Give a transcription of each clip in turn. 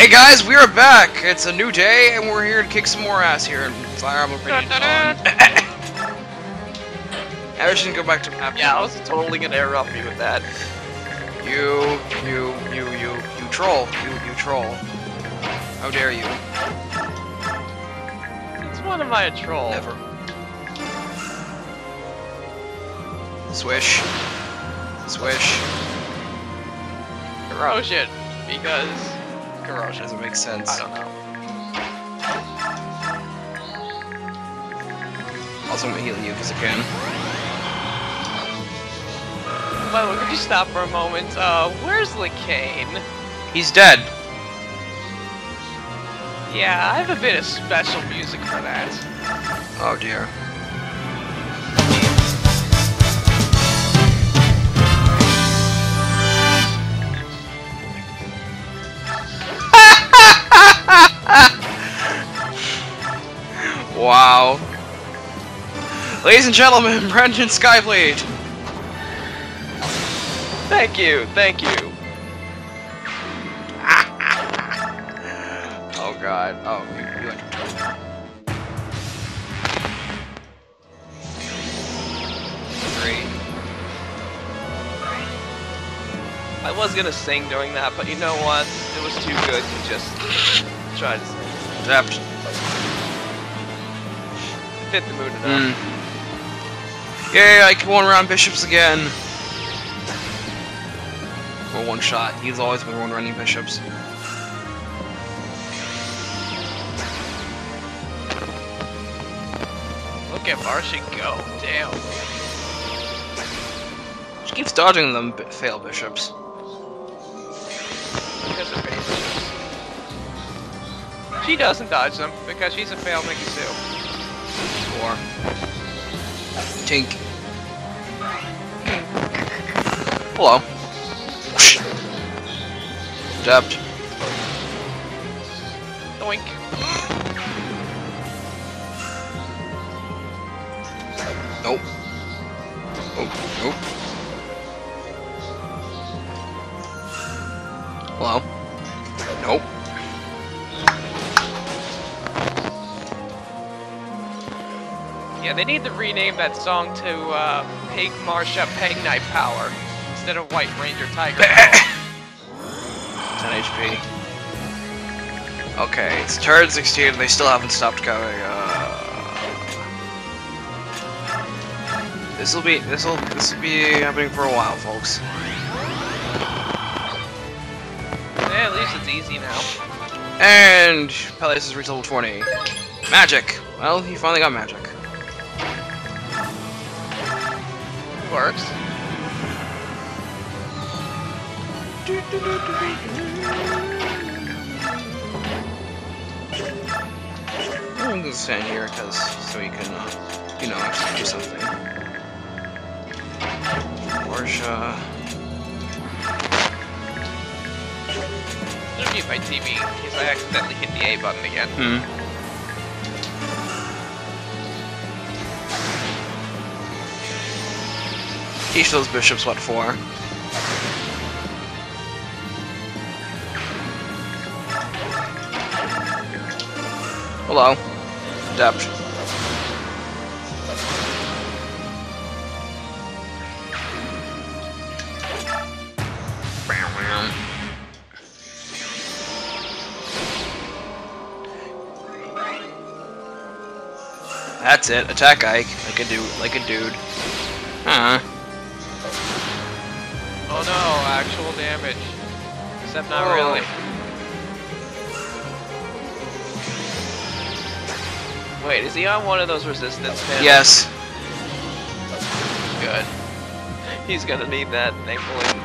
Hey guys, we are back! It's a new day, and we're here to kick some more ass here in Fire Emblem Radiant Dawn. I should go back to map. Yeah, I was totally gonna interrupt you with that. You troll. You troll. How dare you? It's one of my troll. Never. Swish. Swish. Corrosion. Because... corrosion. Doesn't make sense. I don't know. Also, I'm gonna heal you because I can. By the way, could you stop for a moment? Where's Lekain? He's dead. Yeah, I have a bit of special music for that. Oh dear. Wow. Ladies and gentlemen, Brendan Skyblade. Thank you, thank you. Oh god. Oh, you went. Three. I was gonna sing during that, but you know what? It was too good to just try to sing. Tapped. Fit the mood enough. Yay, I can one round bishops again. Or one shot. He's always been one running bishops. Look at Marcia go. Damn. She keeps dodging them fail bishops. Because of fail bishops. She doesn't dodge them because she's a fail Mickey Sue. Or Tink. Hello. Dabbed. Doink. Nope. Oh, nope. Hello. Nope. Yeah, they need to rename that song to Pig Marcia Peg Knight Power instead of White Ranger Tiger Power. 10 HP. Okay, it's turn 16 and they still haven't stopped going. This'll be happening for a while, folks. Yeah, at least it's easy now. And Pelleas has reached level 20. Magic. Well, he finally got magic. Works. I'm gonna stand here because so he can, you know, actually do something. Marcia. I'm gonna mute my TV in case I accidentally hit the A button again. Teach those bishops what for. Hello. Depth. That's it. Attack Ike like a dude. Oh no, actual damage. Except not really. Wait, is he on one of those resistance panels? Yes. Good. He's gonna need that, thankfully.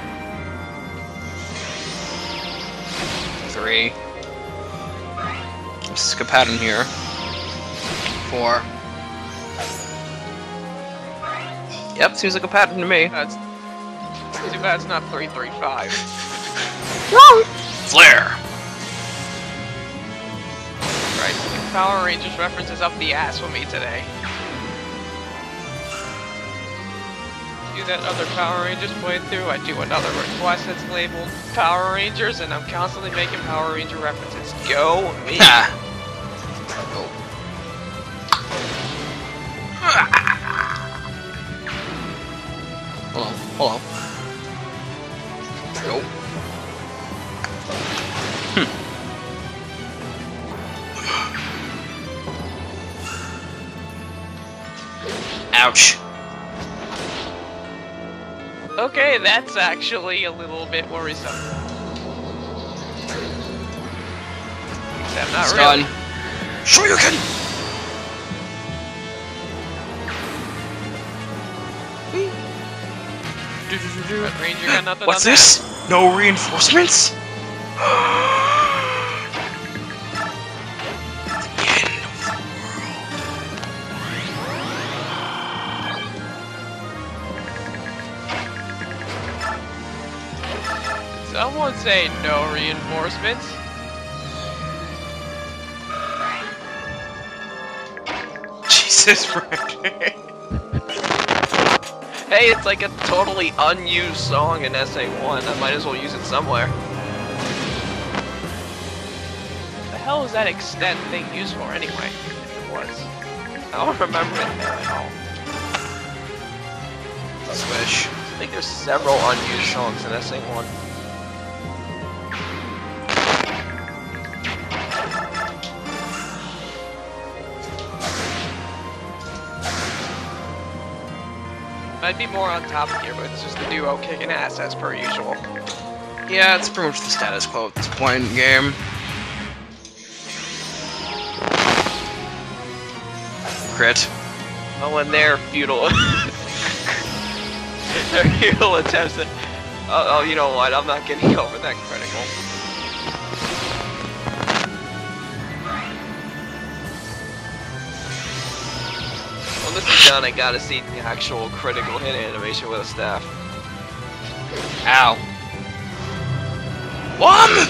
3. Skip pattern here. 4. Yep, seems like a pattern to me. That's too bad it's not 335. Flare! Right, Power Rangers references up the ass with me today. do that other Power Rangers playthrough, I do another request that's labeled Power Rangers, and I'm constantly making Power Ranger references. Go me! Hold on. Nope. Ouch. Okay, that's actually a little bit worrisome. Except not really. Shoryuken! Red Ranger got nothing What's on this? No reinforcements? Someone say no reinforcements. Jesus, Frank. Hey, it's like a totally unused song in SA1. I might as well use it somewhere. What the hell is that extent thing used for anyway? If it was. I don't remember it there at all. Swish. I think there's several unused songs in SA1. Might be more on top of here, but it's just the duo kicking ass as per usual. Yeah, it's pretty much the status quo at this point in the game. Crit. Oh, and their futile... their futile attempts to... Oh, you know what? I'm not getting over that critical. When this is done, I gotta see the actual critical hit animation with a staff. Ow. Wham!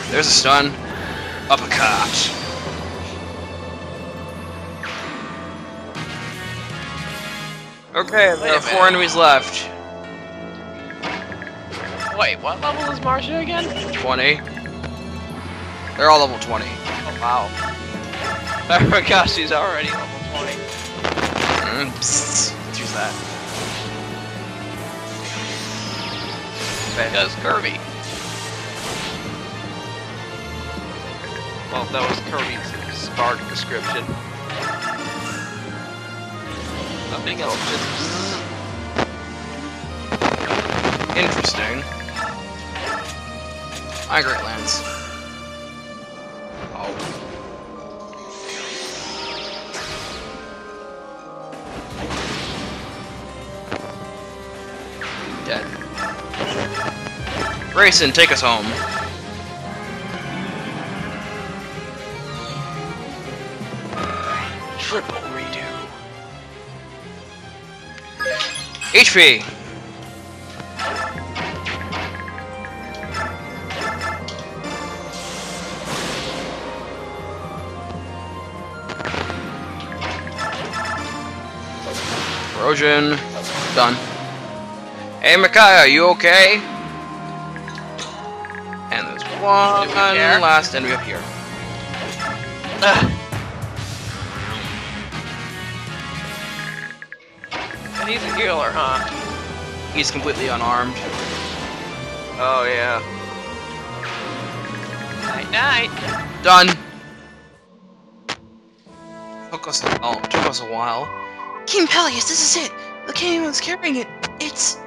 There's a stun. Uppercut. Okay, there are 4 enemies left. Wait, what level is Marcia again? 20. They're all level 20. Oh wow. I forgot she's already level 20. Psst. Let's use that. Because Kirby. Well, that was Kirby's Spark description. Nothing else, just... Interesting. I Great Lands. Oh. Dead. Reyson, take us home. Triple redo. HP. Erosion. Done. Hey, Micaiah, you okay? And there's one last enemy up here. And he's a healer, huh? He's completely unarmed. Oh, yeah. Night night. Done. Took us a while. Micky and Pelleas, this is it. Lekain was carrying it. It's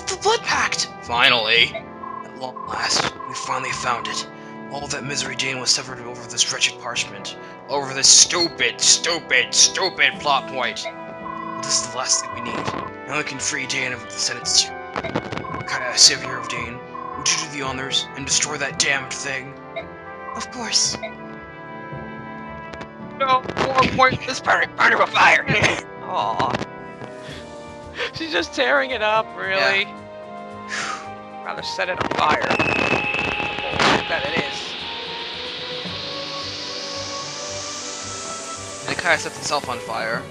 the blood pact. Finally, at long last, we finally found it. All that misery Dane was severed over this wretched parchment, over this stupid plot point. But this is the last thing we need. Now we can free Dane of the sentence to Kaya, savior of Dane. Would you do the honors and destroy that damned thing? Of course. No, more pointless burn with fire. Aww. She's just tearing it up, really. Yeah. Rather set it on fire. That it is. And it kind of sets itself on fire.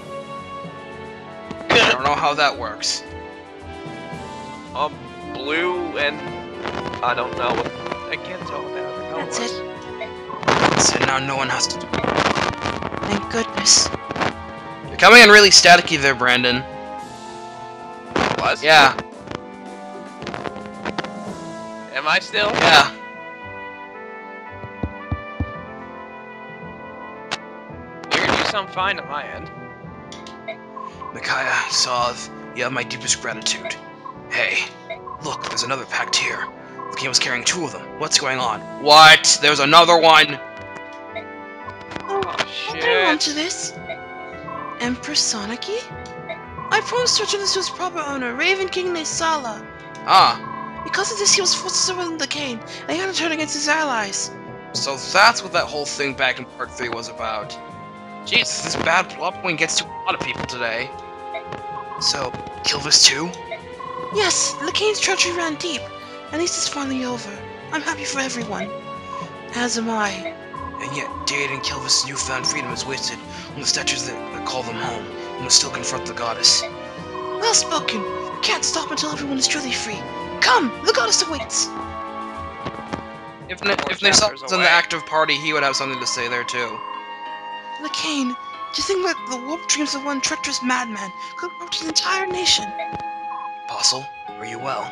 I don't know how that works. Blue and I don't know what. Again, it's all about the That's Kilvas. So now no one has to do it. Thank goodness. You're coming in really staticky there, Brandon. Was? Yeah, Am I still? yeah. Weird, you sound fine on my end. Micaiah, Soth, you have my deepest gratitude. Hey, look, there's another pact here. Lekain was carrying 2 of them. What's going on? What? There's another one? Oh, I'll bring on to shit. this. Empress Sanaki? I promised to return this to his proper owner, Raven King Naesala. Ah, Because of this, he was forced to surrender the Lekain, and he had to turn against his allies. so that's what that whole thing back in part 3 was about. Jesus. This bad plot point gets to a lot of people today. So, Kilvas too? Yes, Lekain's treachery ran deep. At least it's finally over. I'm happy for everyone. As am I. And yet, Dade and Kilvas' newfound freedom is wasted on the statues that call them home, and will still confront the goddess. Well spoken. We can't stop until everyone is truly free. Come, the goddess awaits. If chapters Naesala was in away. the active party, he would have something to say there too. Lekain, do you think that the warped dreams of one treacherous madman could corrupt an entire nation? Apostle, are you well?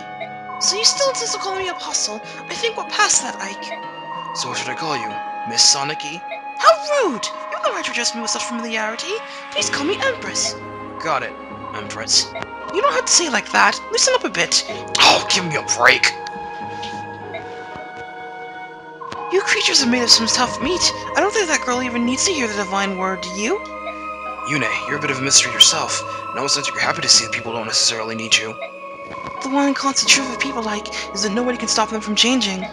So you still insist on calling me Apostle? I think we're past that, Ike. So what should I call you? Miss Sanaki? How rude! You have no right to address me with such familiarity. Please call me Empress. Got it, Empress. You don't have to say it like that. Loosen up a bit. Oh, give me a break! You creatures are made of some tough meat. I don't think that girl even needs to hear the divine word, do you? Yune, you're a bit of a mystery yourself, and I almost think you're happy to see that people don't necessarily need you. The one constant truth of people like is that nobody can stop them from changing.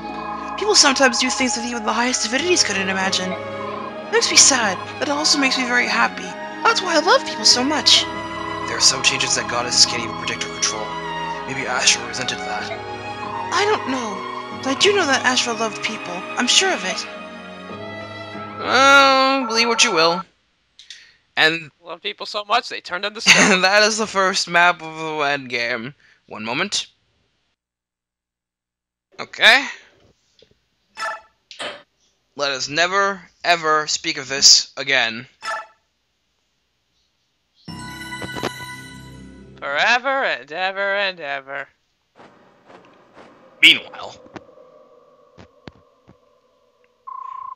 People sometimes do things that even the highest divinities couldn't imagine. It makes me sad, but it also makes me very happy. That's why I love people so much. There are some changes that goddesses can't even predict or control. Maybe Asher resented that. I don't know, but I do know that Ashra loved people. I'm sure of it. Believe what you will. And Love people so much they turned into stone. that is the first map of the endgame. One moment. Okay. Let us never, ever speak of this again. Forever and ever and ever. Meanwhile,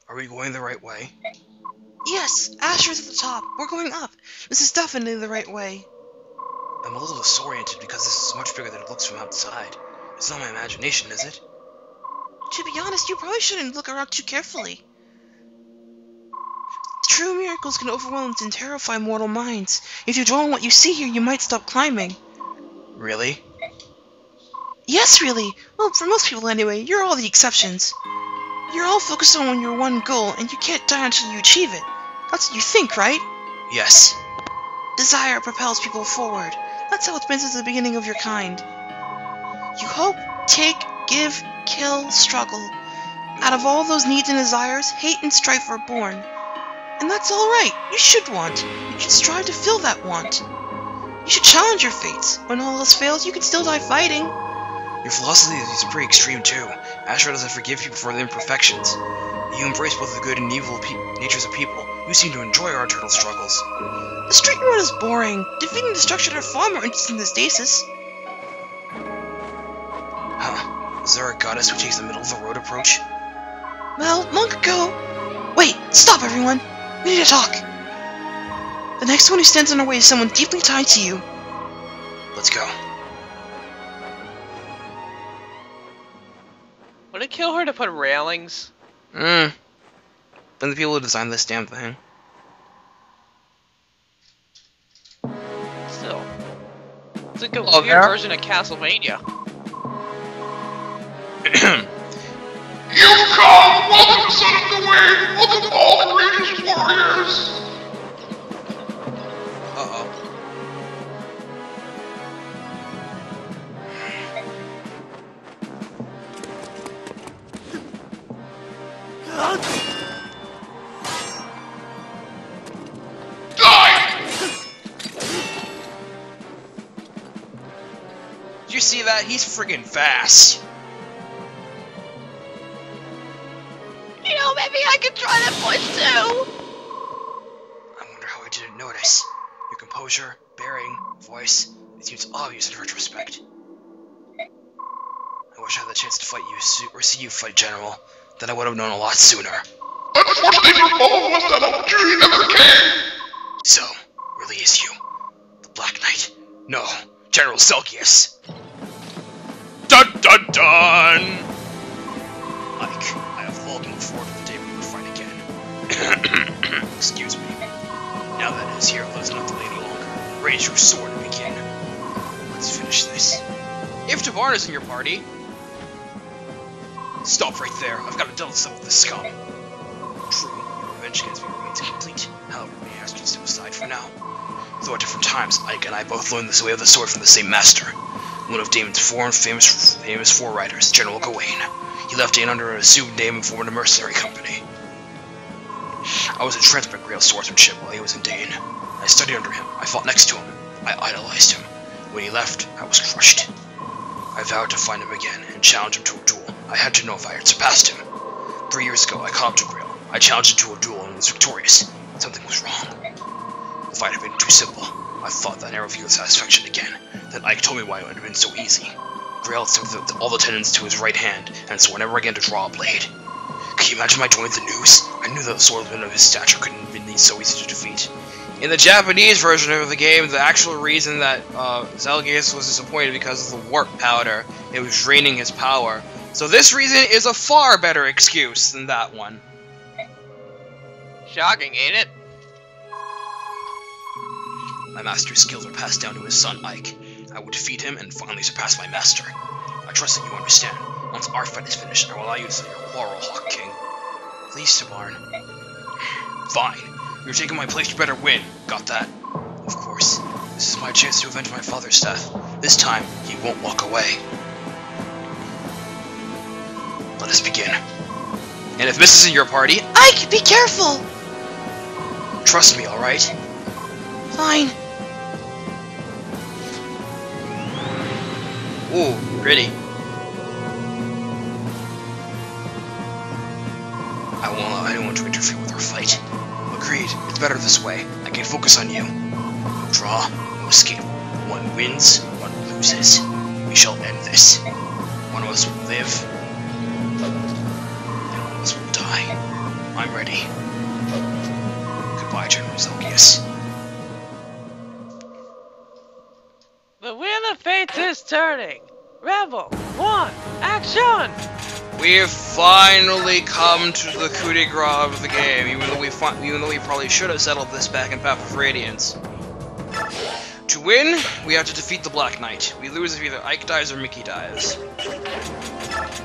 are we going the right way? Yes, Ashra's at the top. We're going up. This is definitely the right way. I'm a little disoriented because this is much bigger than it looks from outside. It's not my imagination, is it? To be honest, you probably shouldn't look around too carefully. True miracles can overwhelm and terrify mortal minds. If you dwell on what you see here, you might stop climbing. Really? Yes, really. Well, for most people anyway, you're all the exceptions. You're all focused on your one goal, and you can't die until you achieve it. That's what you think, right? Yes. Desire propels people forward. That's how it's been since the beginning of your kind. You hope, take, give, kill, struggle. Out of all those needs and desires, hate and strife are born. And that's alright. You should want. You should strive to fill that want. You should challenge your fates. When all else fails, you can still die fighting. Your philosophy is pretty extreme too. Asher doesn't forgive people for their imperfections. You embrace both the good and evil natures of people. You seem to enjoy our eternal struggles. The straight road is boring. Defeating destruction are far more interesting than stasis. Huh. Is there a goddess who takes the middle of the road approach? Well, long ago... Wait, stop everyone! We need to talk! The next one who stands in our way is someone deeply tied to you. Let's go. Would it kill her to put railings? And the people who designed this damn thing. Still. It's like a Oh, weird there? version of Castlevania. You come! Welcome to Son of the Way! Welcome all courageous warriors! Uh-oh. you see that? He's friggin' fast. You know, maybe I could try that voice too. I wonder how I didn't notice. Your composure, bearing, voice, it seems obvious in retrospect. I wish I had the chance to fight you, or see you fight General. Then I would have known a lot sooner. Unfortunately for both of us, that opportunity never came. So, really is you. The Black Knight. No, General Zelgius. Dun dun dun! Ike, I have long looked forward to the day we would fight again. Excuse me. Now that it is here, let us not delay any longer. Raise your sword and begin. Let's finish this. If Tavarn is in your party... Stop right there. I've got to deal with this scum. True, your revenge against me remains incomplete. However, we may ask you to step aside for now. Though at different times, Ike and I both learned this way of the sword from the same master. One of Damon's four famous foreriders, General Gawain. He left Dane under an assumed name and formed a mercenary company. I was entranced by Grail swordsmanship while he was in Dane. I studied under him, I fought next to him, I idolized him. When he left, I was crushed. I vowed to find him again and challenge him to a duel. I had to know if I had surpassed him. 3 years ago, I caught up to Grail. I challenged him to a duel and was victorious. Something was wrong. The fight had been too simple. I thought that never feel satisfaction again. Then Ike told me why it had been so easy. Grail took all the tendons to his right hand, and so whenever I began to draw a blade. Can you imagine my joy at the news? I knew that the swordsman of his stature couldn't have been so easy to defeat. In the Japanese version of the game, the actual reason that Zelgius was disappointed because of the warp powder, it was draining his power. So this reason is a far better excuse than that one. Shocking, ain't it? My master's skills are passed down to his son, Ike. I will defeat him and finally surpass my master. I trust that you understand. Once our fight is finished, I will allow you to settle your quarrel, Hawk King. Please, Tavarn. Fine. You're taking my place, you better win. Got that? Of course. This is my chance to avenge my father's death. This time, he won't walk away. Let us begin. And if Miss is in your party, Ike, be careful! trust me, alright? Fine. Ooh, pretty. I won't allow anyone to interfere with our fight. Agreed, it's better this way. I can focus on you. No draw, no escape. One wins, one loses. We shall end this. One of us will live, and one of us will die. I'm ready. Goodbye, General Zelgius. The wheel of fate is turning. Rebel 1, action! We have finally come to the coup de grace of the game, even though we probably should have settled this back in Path of Radiance. To win, we have to defeat the Black Knight. We lose if either Ike dies or Mickey dies.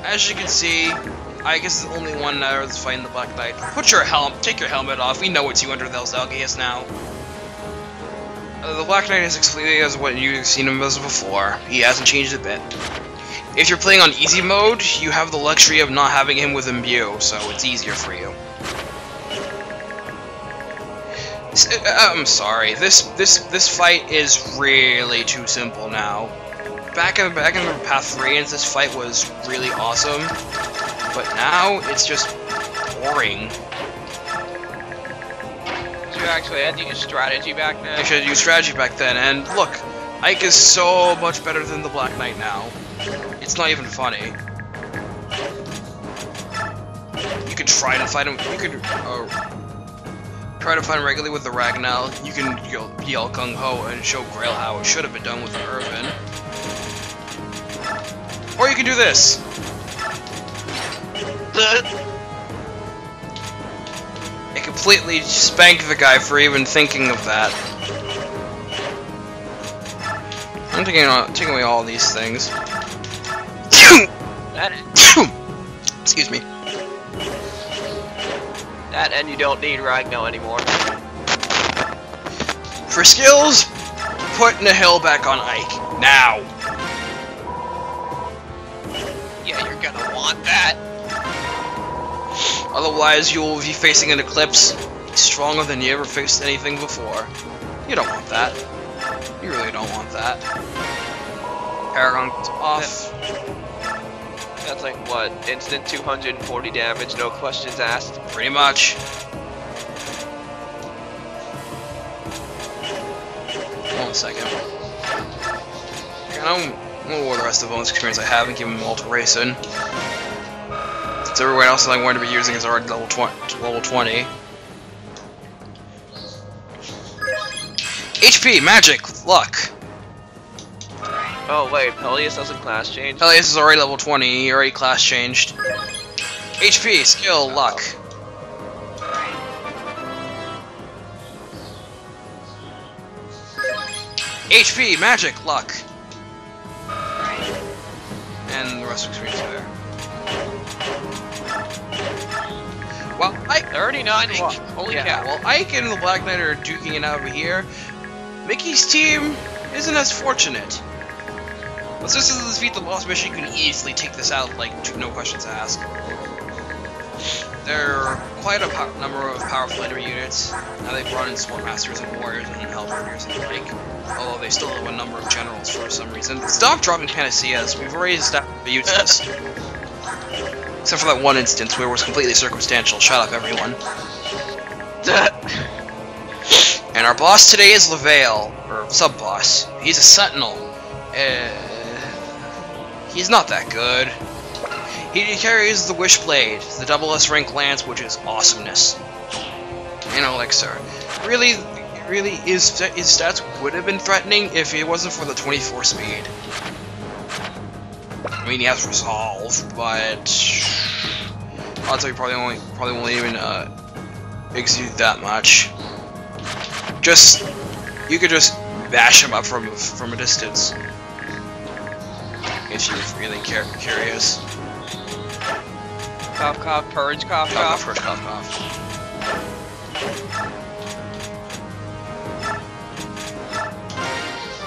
As you can see, Ike is the only one that's fighting the Black Knight. Take your helmet off. We know it's you under the Zelgius now. The Black Knight is completely as what you've seen him as before. He hasn't changed a bit. If you're playing on easy mode, you have the luxury of not having him with imbue, so it's easier for you. I'm sorry. This fight is really too simple now. Back in the Path of Radiance, this fight was really awesome, but now it's just boring. So you actually had to use strategy back then? I should have used strategy back then, and look, Ike is so much better than the Black Knight now. It's not even funny. You could try to fight him. You could try to fight him regularly with the Ragnall. You can yell gung ho and show Grail how it should have been done with the Irvin. Or you can do this. It completely spanked the guy for even thinking of that. I'm taking away all these things. Excuse me. That and you don't need Ragnall anymore. For skills, put Nihil back on Ike. Now. Yeah, you're gonna want that. Otherwise, you will be facing an Eclipse stronger than you ever faced anything before. You don't want that. You really don't want that. Paragon goes off. That's like what? Instant 240 damage, no questions asked. Pretty much. Hold on a second. I don't know what the rest of the bonus experience I have and give them all to Reyson. Since everyone else I'm going to be using is already level 20. HP, magic, luck. Oh wait, Pelleas doesn't class change? Pelleas is already level 20, he already class changed. HP, skill, luck. HP, magic, luck. And the rest of experience there. Well, 39 luck. Holy cow. Well, Ike and the Black Knight are duking it out over here. Mickey's team isn't as fortunate. Once this is defeat the lost mission, you can easily take this out, like, no questions asked. There are quite a number of powerful enemy units. Now they've brought in Sword Masters and Warriors and Hellburners and the like. Although they still have a number of generals for some reason. Stop dropping Panaceas, we've already established the useless. Except for that one instance where it was completely circumstantial. Shut up, everyone. And our boss today is Levail, or sub-boss. He's a sentinel. He's not that good. He carries the Wishblade, the double S rank lance, which is awesomeness. You know, like, sir, really, his stats would have been threatening if it wasn't for the 24 speed. I mean, he has resolve, but odds are he probably won't even exude that much. You could just bash him up from a distance if you're really curious. Cough, cough, purge, cough, cough. Purge, cough, cough.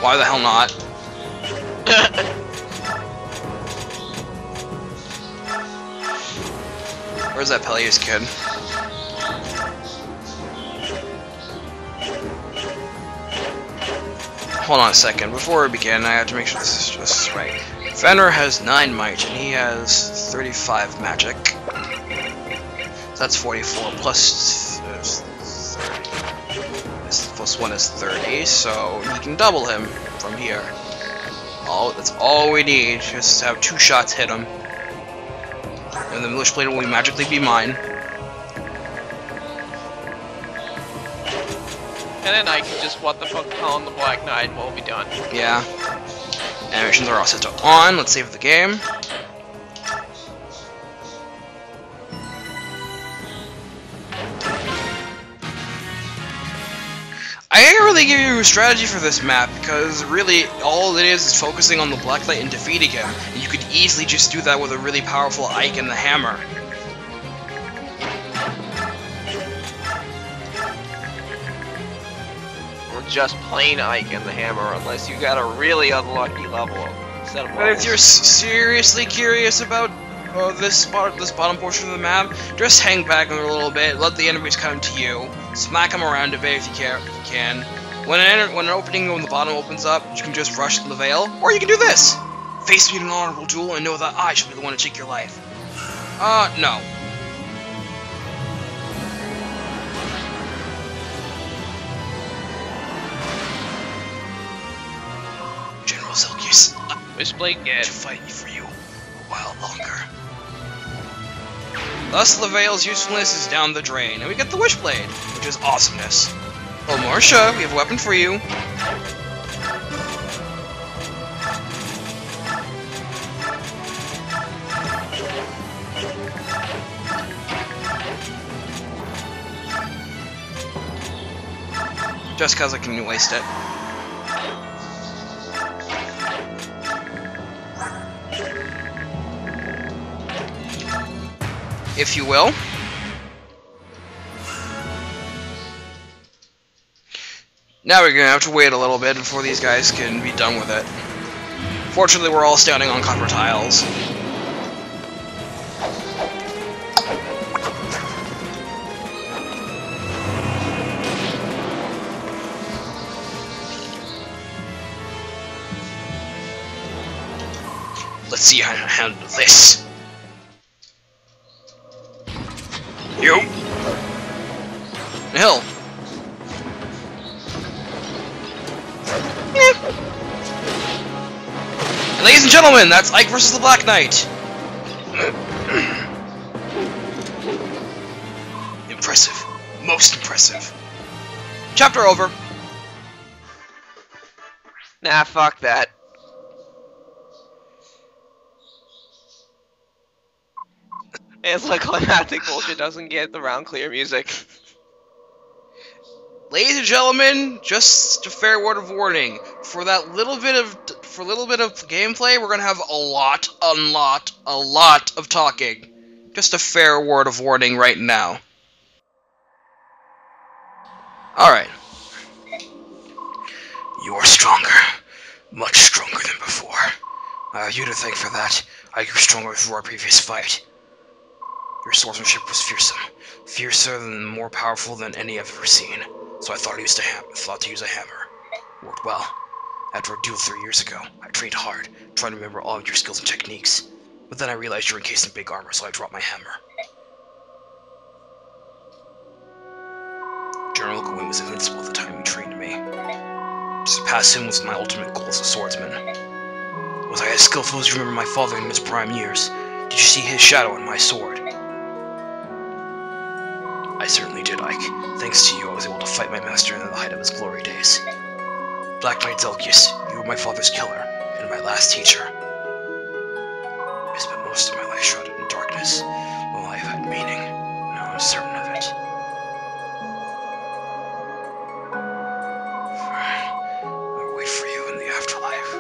Why the hell not? Where's that Pelleas kid? Hold on a second. Before we begin, I have to make sure this is just right. Fenrir has 9 might, and he has 35 magic. So that's 44 plus 30. This plus 1 is 30, so he can double him from here. That's all we need, just to have 2 shots hit him. And the Wishblade will magically be mine. And then I can just what the fuck call on the Black Knight and we'll be done. Yeah. Animations are all set to on. Let's save the game. I can't really give you a strategy for this map because really all it is focusing on the Black Knight and defeating him. And you could easily just do that with a really powerful Ike and the hammer. Just plain Ike and the hammer, unless you got a really unlucky level set of But if you're seriously curious about this bottom portion of the map, just hang back a little bit, let the enemies come to you, smack them around a bit if you can. When an opening on the bottom opens up, you can just rush Levail, or you can do this! Face me in an honorable duel and know that I shall be the one to take your life. No. Zelgius, Wishblade to fight for you a while longer. Thus, Levail's usefulness is down the drain, and we get the Wishblade, which is awesomeness. Oh, Marcia, we have a weapon for you. Just cause I can waste it. If you will. Now we're gonna have to wait a little bit before these guys can be done with it. Fortunately, we're all standing on copper tiles. Let's see how to handle this. You! Hill! And ladies and gentlemen, that's Ike versus the Black Knight. Impressive. Most impressive. Chapter over. Nah, fuck that. Anticlimactic bullshit doesn't get the round clear music. Ladies and gentlemen, just a fair word of warning. For that little bit of gameplay, we're gonna have a lot of talking. Just a fair word of warning right now. Alright. You are stronger. Much stronger than before. I have you to thank for that. I grew stronger before our previous fight. Your swordsmanship was fearsome. Fiercer and more powerful than any I've ever seen. So I thought to use a hammer. Worked well. After a duel 3 years ago, I trained hard, trying to remember all of your skills and techniques. But then I realized you're encased in big armor, so I dropped my hammer. General Lekain was invincible at the time he trained me. To surpass him was my ultimate goal as a swordsman. Was I as skillful as you remember my father in his prime years? Did you see his shadow on my sword? I certainly did, Ike. Thanks to you, I was able to fight my master in the height of his glory days. Black Knight Zelgius, you were my father's killer, and my last teacher. I spent most of my life shrouded in darkness. My life had meaning. Now I'm certain of it. I'll wait for you in the afterlife.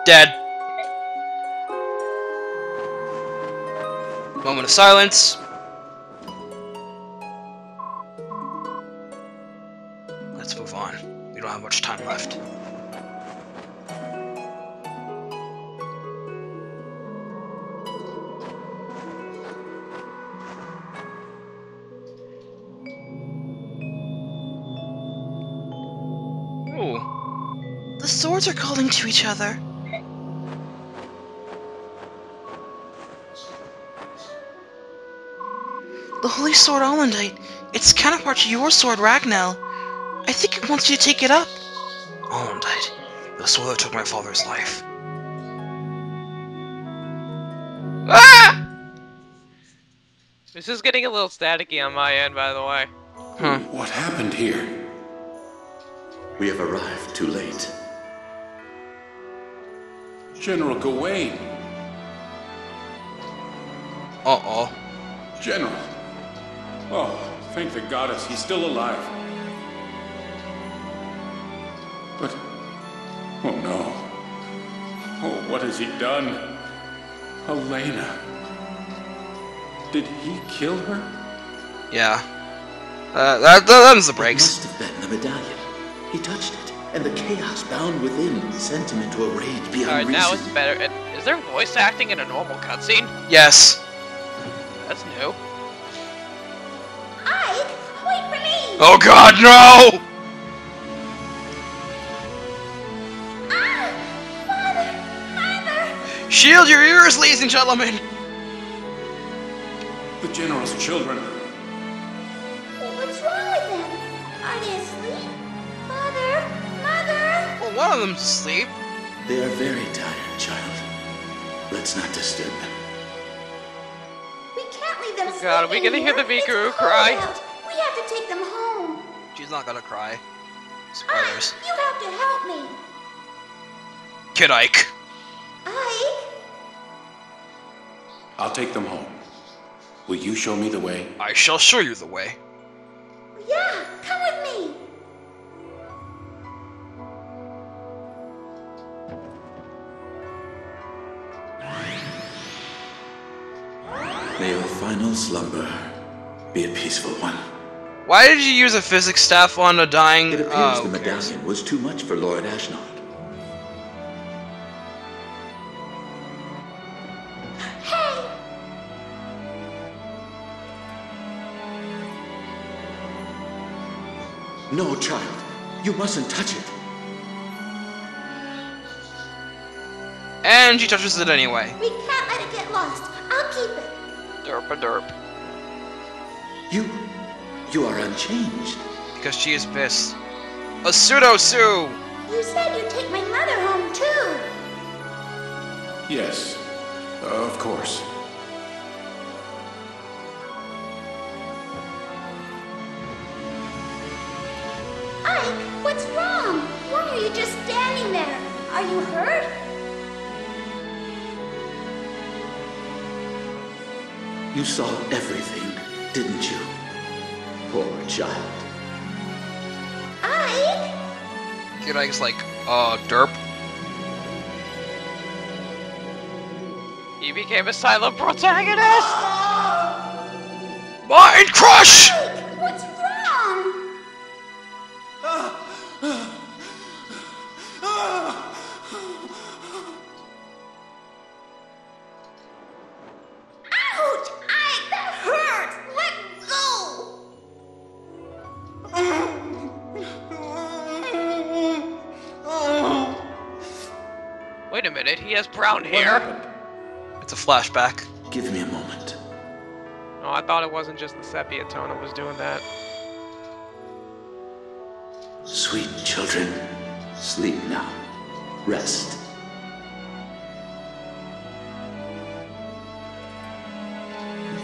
Dead. Moment of silence. Let's move on. We don't have much time left. Ooh. The swords are calling to each other. The Holy Sword Allandite. Its counterpart to your sword, Ragnell. I think it wants you to take it up. Allandite. The sword that took my father's life. Ah! This is getting a little staticky on my end, by the way. What happened here? We have arrived too late. General Gawain. Uh-oh. General. Oh, thank the goddess, he's still alive. But... oh no. Oh, what has he done? Elena. Did he kill her? Yeah. Them's the It breaks. must have been the medallion. He touched it, and the chaos bound within sent him into a rage beyond Alright, reason. now it's better. Is there voice acting in a normal cutscene? Yes. That's new. Ike, wait for me! Oh god, no! Ah! Father! Mother! Shield your ears, ladies and gentlemen! The General's children. What's wrong with them? Are they asleep? Father! Mother! Well, one of them's asleep. They are very tired, child. Let's not disturb them. We can't leave them God, are we sleeping gonna hear the here. It's Miku cold cry? out. We have to take them home. She's not gonna cry. Ike, Spoilers. you have to help me. Kid Ike. Ike? I'll take them home. Will you show me the way? I shall show you the way. Yeah, come with me. May your final slumber be a peaceful one. Why did you use a physics staff on a dying... It appears oh, the who cares? medallion was too much for Lord Ashnard. Hey! No, child. You mustn't touch it. And she touches it anyway. We can't let it get lost. I'll keep it. Derp-a-derp. You are unchanged. Because she is pissed. A pseudo-sue! You said you'd take my mother home, too. Yes, of course. Ike, what's wrong? Why are you just standing there? Are you hurt? You saw everything, didn't you? Poor child. Ike? Kid Ike's like, derp. He became a silent protagonist! Mind Crush! Ike, what's wrong? Ouch! Ike, that hurts! Let go! Wait a minute, he has brown hair? It's a flashback. Give me a moment. Oh, I thought it wasn't just the sepia tone that was doing that. Sweet children, sleep now. Rest.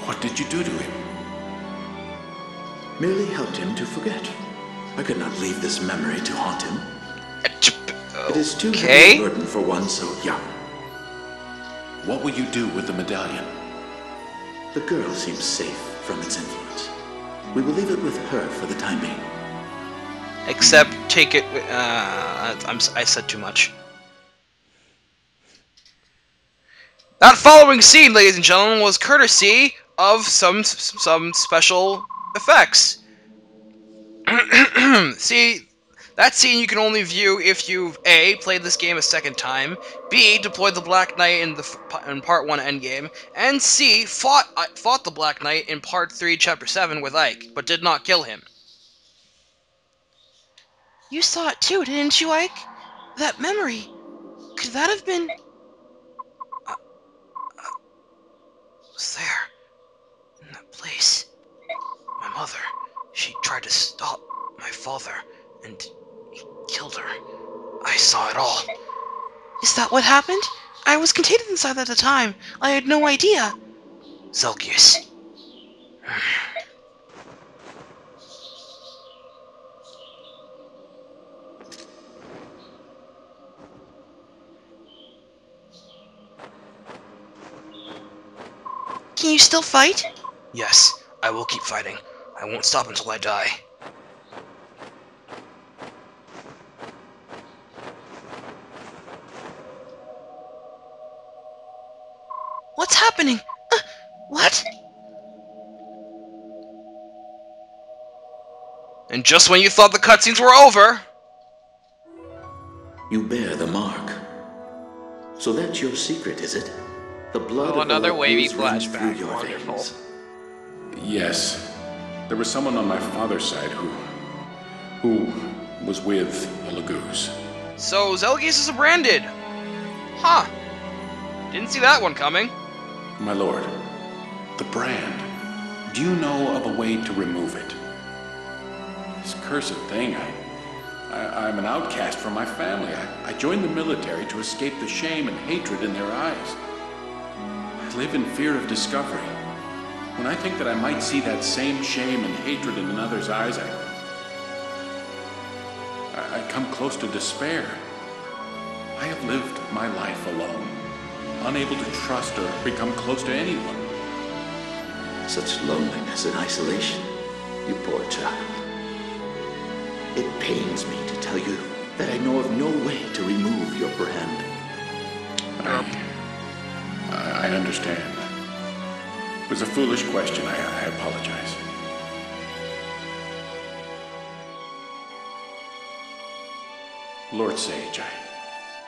What did you do to him? Merely helped him to forget. I could not leave this memory to haunt him. It is too heavy a burden for one so young. What will you do with the medallion? The girl seems safe from its influence. We will leave it with her for the time being. Except take it. I said too much. That following scene, ladies and gentlemen, was courtesy of some special effects. See, that scene you can only view if you've A, played this game a second time, B, deployed the Black Knight in Part 1 Endgame, and C, fought the Black Knight in Part 3 Chapter 7 with Ike, but did not kill him. You saw it too, didn't you, Ike? That memory. Could that have been... was there. In that place. My mother. She tried to stop my father, and he killed her. I saw it all. Is that what happened? I was contained inside at the time. I had no idea. Zelgius. Can you still fight? Yes, I will keep fighting. I won't stop until I die. What's happening? What? And just when you thought the cutscenes were over... You bear the mark. So that's your secret, is it? The blood Oh, of the another wavy Levails runs through flashback. your Wonderful. veins. Yes. There was someone on my father's side who was with the Lagoos. So, Zelgius is branded. Huh. Didn't see that one coming. My lord, the brand. Do you know of a way to remove it? This cursed thing, I'm an outcast from my family. I joined the military to escape the shame and hatred in their eyes. I live in fear of discovery. When I think that I might see that same shame and hatred in another's eyes, I come close to despair. I have lived my life alone, unable to trust or become close to anyone. Such loneliness and isolation, you poor child. It pains me to tell you that I know of no way to remove your brand. I understand. It was a foolish question. I apologize. Lord Sage,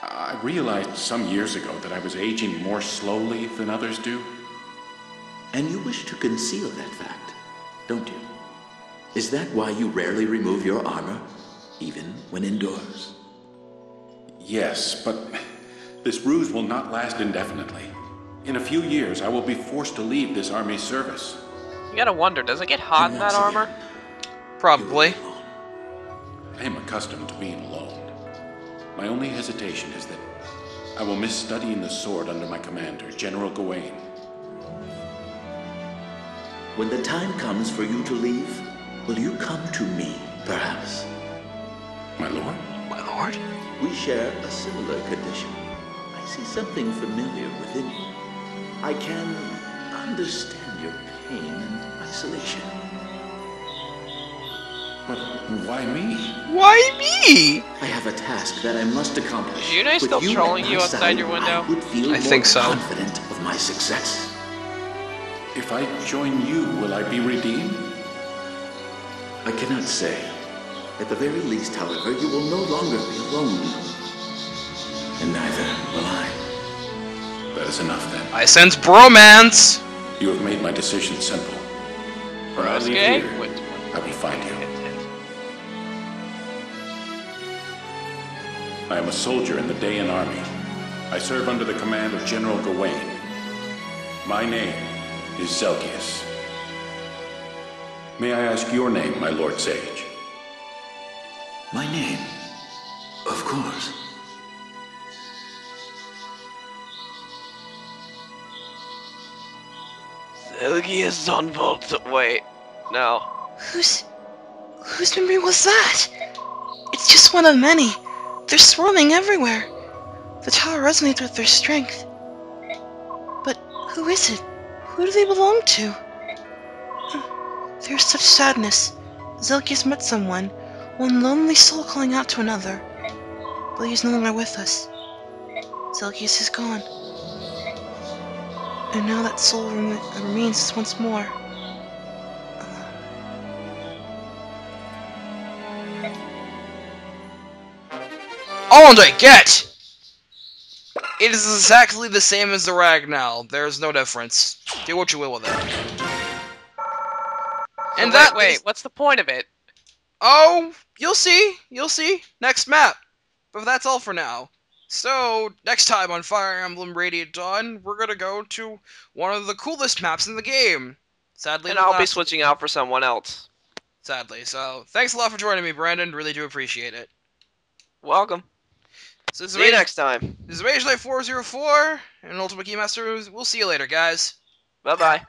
I realized some years ago that I was aging more slowly than others do. And you wish to conceal that fact, don't you? Is that why you rarely remove your armor, even when indoors? Yes, but This ruse will not last indefinitely. In a few years, I will be forced to leave this army's service. You gotta wonder, does it get hot in that armor? Probably. I am accustomed to being alone. My only hesitation is that I will miss studying the sword under my commander, General Gawain. When the time comes for you to leave, will you come to me, perhaps? My lord? My lord? We share a similar condition. I see something familiar within you. I can understand your pain and isolation. But why me? Why me? I have a task that I must accomplish. Is Yune still With trolling at you my outside side, your window? I would feel I more think so. confident of my success. If I join you, will I be redeemed? I cannot say. At the very least, however, you will no longer be alone. And neither will I. That is enough then. I sense bromance! You have made my decision simple. When I leave Okay. here, I will find you. I am a soldier in the Daean army. I serve under the command of General Gawain. My name is Zelgius. May I ask your name, my Lord Sage? My name? Of course. Zelgius Zonvolt. Wait, no. Whose memory was that? It's just one of many. They're swirling everywhere. The tower resonates with their strength. But who is it? Who do they belong to? There's such sadness. Zelgius met someone, one lonely soul calling out to another. But he's no longer with us. Zelgius is gone. And now that soul remains once more. All I get! It is exactly the same as the Ragnall. There's no difference. Do what you will with it. And that wait, what's the point of it? Oh, you'll see. You'll see. Next map. But that's all for now. So, next time on Fire Emblem Radiant Dawn, we're gonna go to one of the coolest maps in the game. Sadly, And I'll be switching out for someone else. Sadly. So, thanks a lot for joining me, Brandon. Really do appreciate it. Welcome. So See you next time. This is Rage Light 404 and Ultimate Keymaster. We'll see you later, guys. Bye-bye.